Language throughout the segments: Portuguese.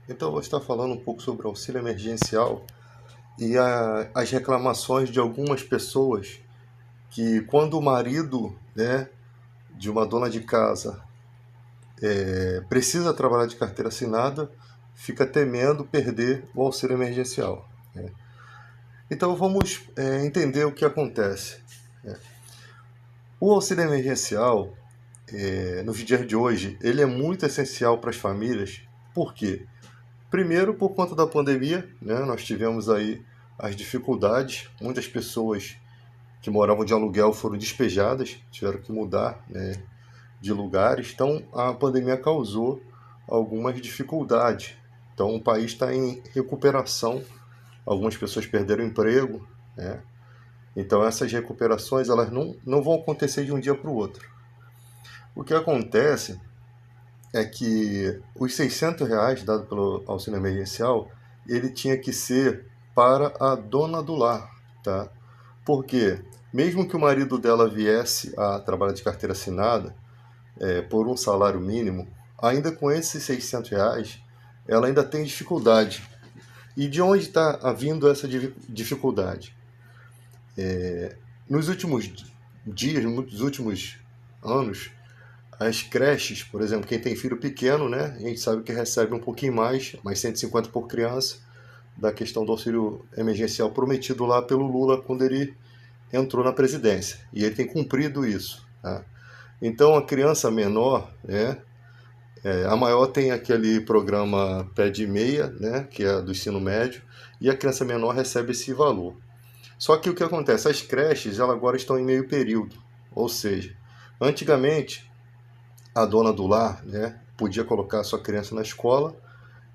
Então, eu vou estar falando um pouco sobre o auxílio emergencial e as reclamações de algumas pessoas que, quando o marido, de uma dona de casa precisa trabalhar de carteira assinada, fica temendo perder o auxílio emergencial. Então, vamos entender o que acontece. O auxílio emergencial, nos dias de hoje, ele é muito essencial para as famílias. Por quê? Primeiro, por conta da pandemia, nós tivemos aí as dificuldades. Muitas pessoas que moravam de aluguel foram despejadas, tiveram que mudar, de lugares. Então, a pandemia causou algumas dificuldades. Então, o país está em recuperação. Algumas pessoas perderam emprego, né? Então, essas recuperações elas não vão acontecer de um dia para o outro. O que acontece é que os R$ 600 dados pelo auxílio emergencial, ele tinha que ser para a dona do lar, tá? Porque mesmo que o marido dela viesse a trabalhar de carteira assinada, por um salário mínimo, ainda com esses R$ 600, ela ainda tem dificuldade. E de onde está vindo essa dificuldade? Nos últimos dias, nos últimos anos, as creches, por exemplo, quem tem filho pequeno, né, a gente sabe que recebe um pouquinho mais 150 por criança, da questão do auxílio emergencial prometido lá pelo Lula quando ele entrou na presidência. E ele tem cumprido isso, tá? Então, a criança menor, a maior tem aquele programa Pé de Meia, né, que é do ensino médio, e a criança menor recebe esse valor. Só que o que acontece? As creches elas agora estão em meio período, ou seja, antigamente a dona do lar, podia colocar a sua criança na escola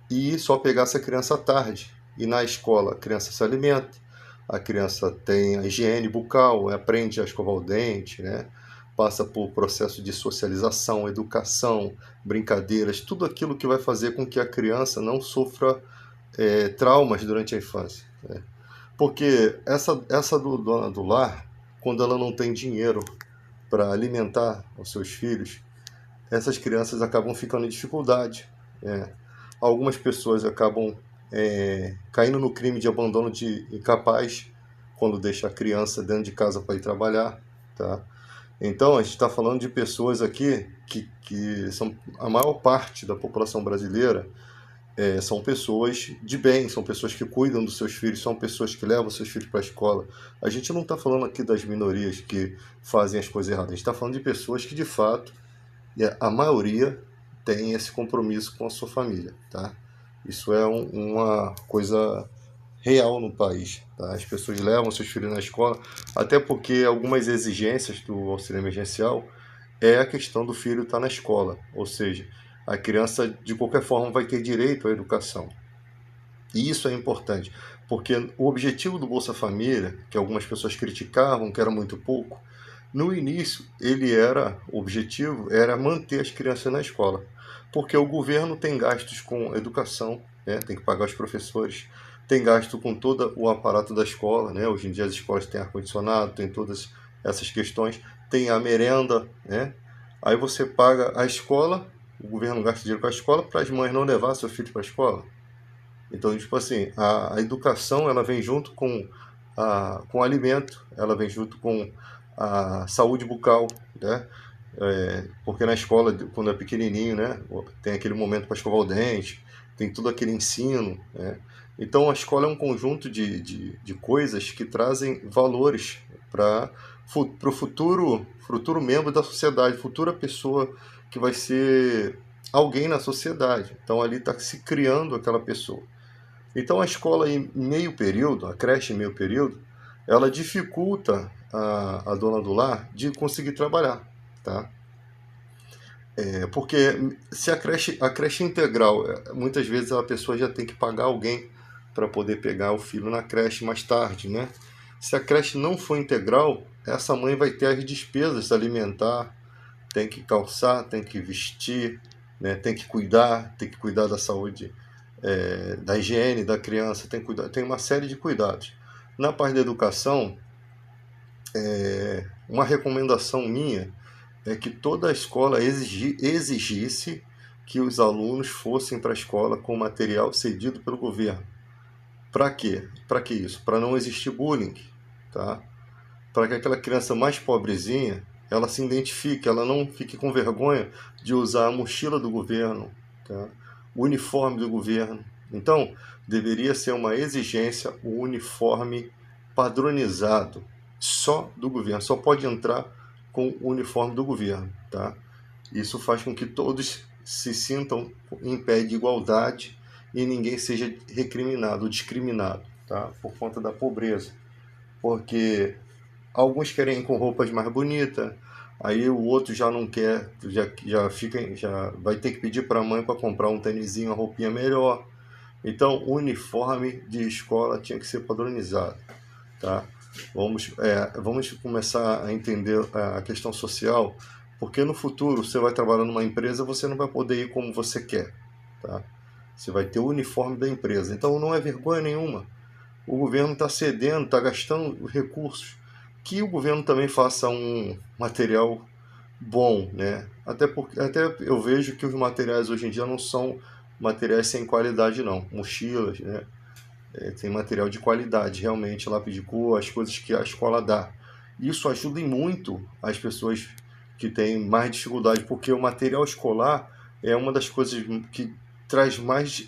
e só pegar essa criança à tarde. E na escola a criança se alimenta, a criança tem a higiene bucal, aprende a escovar o dente, passa por processo de socialização, educação, brincadeiras, tudo aquilo que vai fazer com que a criança não sofra traumas durante a infância. Porque essa dona do lar, quando ela não tem dinheiro para alimentar os seus filhos, essas crianças acabam ficando em dificuldade. Algumas pessoas acabam caindo no crime de abandono de incapaz quando deixa a criança dentro de casa para ir trabalhar, tá? Então, a gente está falando de pessoas aqui que são a maior parte da população brasileira. São pessoas de bem, são pessoas que cuidam dos seus filhos, são pessoas que levam seus filhos para a escola. A gente não está falando aqui das minorias que fazem as coisas erradas, a gente está falando de pessoas que, de fato, a maioria tem esse compromisso com a sua família, tá? Isso é uma coisa real no país, tá? As pessoas levam seus filhos na escola, até porque algumas exigências do auxílio emergencial é a questão do filho estar na escola, ou seja, a criança de qualquer forma vai ter direito à educação. E isso é importante, porque o objetivo do Bolsa Família, que algumas pessoas criticavam, que era muito pouco, no início o objetivo era manter as crianças na escola, porque o governo tem gastos com educação, tem que pagar os professores, tem gasto com todo o aparato da escola, hoje em dia as escolas têm ar-condicionado, tem todas essas questões, tem a merenda, aí você paga a escola, o governo gasta dinheiro com a escola para as mães não levar seu filho para a escola. Então, tipo assim, a educação ela vem junto com o alimento, ela vem junto com a saúde bucal, né? Porque na escola, quando é pequenininho, tem aquele momento para escovar o dente, tem todo aquele ensino, Então, a escola é um conjunto de coisas que trazem valores para o futuro membro da sociedade, futura pessoa que vai ser alguém na sociedade. Então, ali está se criando aquela pessoa. Então a escola em meio período, a creche em meio período, ela dificulta a dona do lar de conseguir trabalhar, tá? Porque se a creche integral, muitas vezes a pessoa já tem que pagar alguém para poder pegar o filho na creche mais tarde, né? Se a creche não for integral, essa mãe vai ter as despesas alimentar, tem que calçar, tem que vestir, tem que cuidar da saúde, da higiene da criança, tem uma série de cuidados. Na parte da educação, uma recomendação minha é que toda a escola exigisse que os alunos fossem para a escola com material cedido pelo governo. Para quê? Para que isso? Para não existir bullying, tá? Para que aquela criança mais pobrezinha, ela se identifique, ela não fique com vergonha de usar a mochila do governo, tá? O uniforme do governo. Então, deveria ser uma exigência o uniforme padronizado, só do governo, só pode entrar com o uniforme do governo, tá? Isso faz com que todos se sintam em pé de igualdade e ninguém seja recriminado, discriminado, tá? Por conta da pobreza. Porque alguns querem ir com roupas mais bonitas, aí o outro já não quer, já vai ter que pedir para a mãe para comprar um tênisinho, uma roupinha melhor. Então, o uniforme de escola tinha que ser padronizado, tá? Vamos começar a entender a questão social, porque no futuro você vai trabalhar numa empresa, você não vai poder ir como você quer, tá? Você vai ter o uniforme da empresa. Então, não é vergonha nenhuma. O governo está cedendo, está gastando recursos. Que o governo também faça um material bom, né? Até eu vejo que os materiais hoje em dia não são materiais sem qualidade, não. Mochilas, né? Tem material de qualidade, realmente, lápis de cor, as coisas que a escola dá. Isso ajuda em muito as pessoas que têm mais dificuldade, porque o material escolar é uma das coisas que traz mais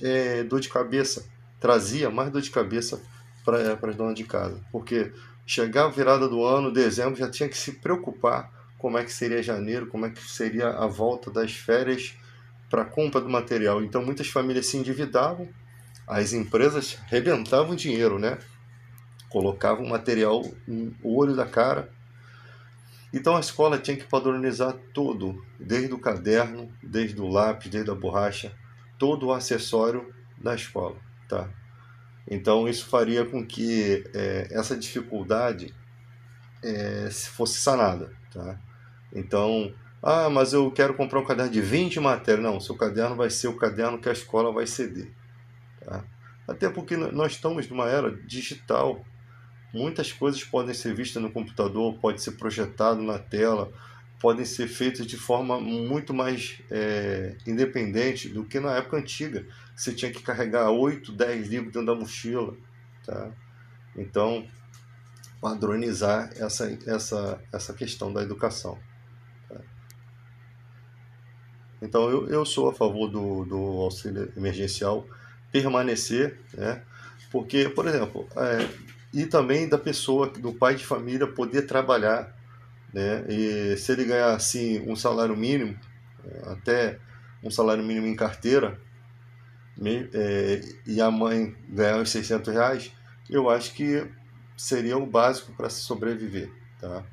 dor de cabeça, trazia mais dor de cabeça para as donas de casa, porque chegar a virada do ano, dezembro, já tinha que se preocupar como é que seria janeiro, como é que seria a volta das férias para a compra do material. Então muitas famílias se endividavam, as empresas rebentavam dinheiro, né? Colocavam material no olho da cara. Então a escola tinha que padronizar tudo, desde o caderno, desde o lápis, desde a borracha, todo o acessório da escola, tá? Então isso faria com que essa dificuldade fosse sanada, tá? Então, mas eu quero comprar um caderno de 20 matérias. Não, seu caderno vai ser o caderno que a escola vai ceder, tá? Até porque nós estamos numa era digital. Muitas coisas podem ser vistas no computador, pode ser projetado na tela, podem ser feitas de forma muito mais independente do que na época antiga. Você tinha que carregar 8, 10 livros dentro da mochila, tá? Então, padronizar essa questão da educação, tá? Então, eu sou a favor do auxílio emergencial permanecer, né? Porque, por exemplo, e também da pessoa, do pai de família poder trabalhar, né? E se ele ganhar assim um salário mínimo, até um salário mínimo em carteira, e a mãe ganhar os R$ 600, eu acho que seria o básico para se sobreviver, tá?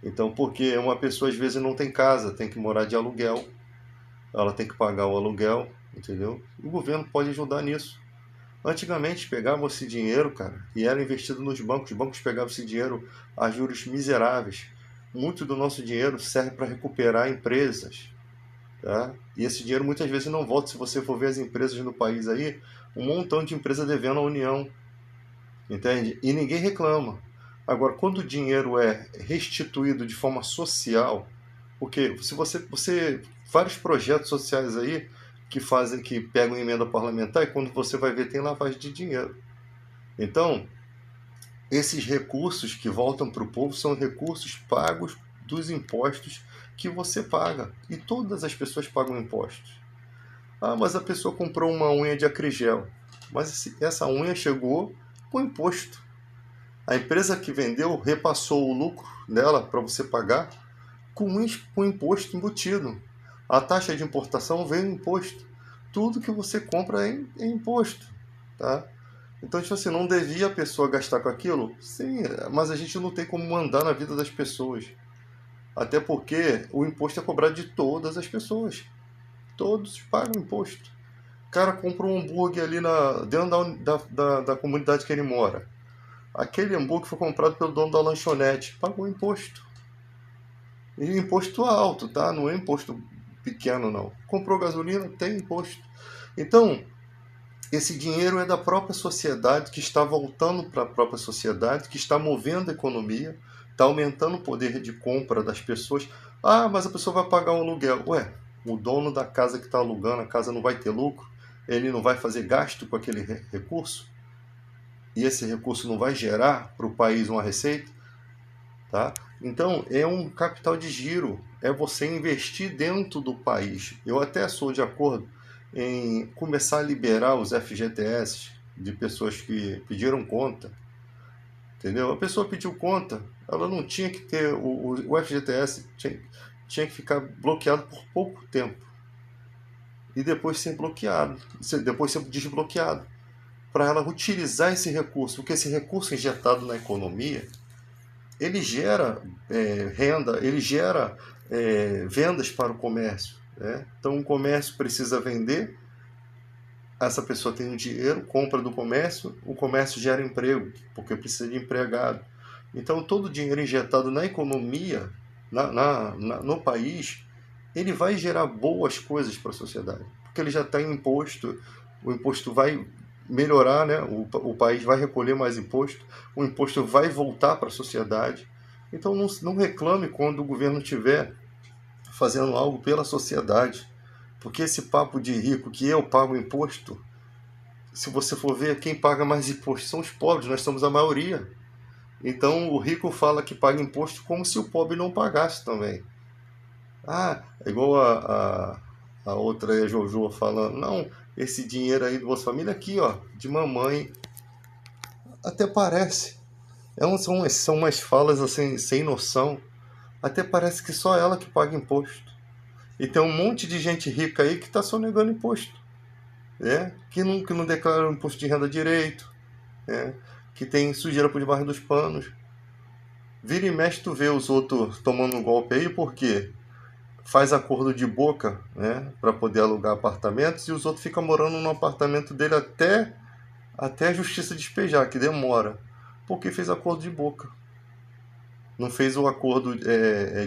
Então, porque uma pessoa às vezes não tem casa, tem que morar de aluguel, ela tem que pagar o aluguel, entendeu? O governo pode ajudar nisso. Antigamente pegavam esse dinheiro, cara, e era investido nos bancos. Os bancos pegavam esse dinheiro a juros miseráveis. Muito do nosso dinheiro serve para recuperar empresas, tá? E esse dinheiro muitas vezes não volta. Se você for ver as empresas no país aí, um montão de empresas devendo à União, entende? E ninguém reclama. Agora, quando o dinheiro é restituído de forma social, porque se você vários projetos sociais aí que pegam emenda parlamentar e quando você vai ver tem lavagem de dinheiro. Então, esses recursos que voltam para o povo são recursos pagos dos impostos que você paga. E todas as pessoas pagam impostos. Mas a pessoa comprou uma unha de acrigel. Mas essa unha chegou com imposto. A empresa que vendeu repassou o lucro dela para você pagar com imposto embutido. A taxa de importação vem no imposto. Tudo que você compra é imposto, tá? Então, tipo assim, não devia a pessoa gastar com aquilo? Sim, mas a gente não tem como mandar na vida das pessoas. Até porque o imposto é cobrado de todas as pessoas. Todos pagam imposto. O cara compra um hambúrguer ali dentro da comunidade que ele mora. Aquele hambúrguer foi comprado pelo dono da lanchonete. Pagou imposto. E imposto alto, tá? Não é imposto pequeno, não. Comprou gasolina, tem imposto. Então, esse dinheiro é da própria sociedade, que está voltando para a própria sociedade, que está movendo a economia, está aumentando o poder de compra das pessoas. Mas a pessoa vai pagar um aluguel. Ué, o dono da casa que está alugando, a casa não vai ter lucro, ele não vai fazer gasto com aquele recurso, e esse recurso não vai gerar para o país uma receita, tá? Então, é um capital de giro, é você investir dentro do país. Eu até sou de acordo em começar a liberar os FGTS de pessoas que pediram conta, entendeu? A pessoa pediu conta, ela não tinha que ter o FGTS, tinha que ficar bloqueado por pouco tempo e depois ser bloqueado, depois ser desbloqueado, para ela utilizar esse recurso, porque esse recurso injetado na economia, ele gera renda, ele gera vendas para o comércio, né? Então o comércio precisa vender, essa pessoa tem um dinheiro, compra do comércio, o comércio gera emprego, porque precisa de empregado. Então todo o dinheiro injetado na economia, no país, ele vai gerar boas coisas para a sociedade, porque ele já está em imposto, o imposto vai melhorar, né? O país vai recolher mais imposto, o imposto vai voltar para a sociedade. Então não reclame quando o governo estiver fazendo algo pela sociedade, porque esse papo de rico que eu pago imposto, se você for ver, quem paga mais imposto são os pobres, nós somos a maioria. Então o rico fala que paga imposto como se o pobre não pagasse também. Ah, é igual a outra aí, a Jojo, falando, não, esse dinheiro aí do Bolsa Família aqui, ó, de mamãe, até parece. São umas falas assim, sem noção. Até parece que só ela que paga imposto. E tem um monte de gente rica aí que está sonegando imposto, né? Que não declara o imposto de renda direito, né? Que tem sujeira por debaixo dos panos. Vira e mexe tu vê os outros tomando um golpe aí, por quê? Faz acordo de boca, né, para poder alugar apartamentos, e os outros ficam morando no apartamento dele até a justiça despejar, que demora, porque fez acordo de boca. Não fez o acordo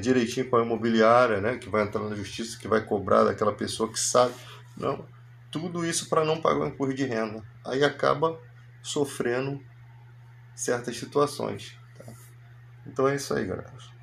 direitinho com a imobiliária, né, que vai entrar na justiça, que vai cobrar daquela pessoa que sabe. Não, tudo isso para não pagar o imposto de renda. Aí acaba sofrendo certas situações. Tá? Então é isso aí, galera.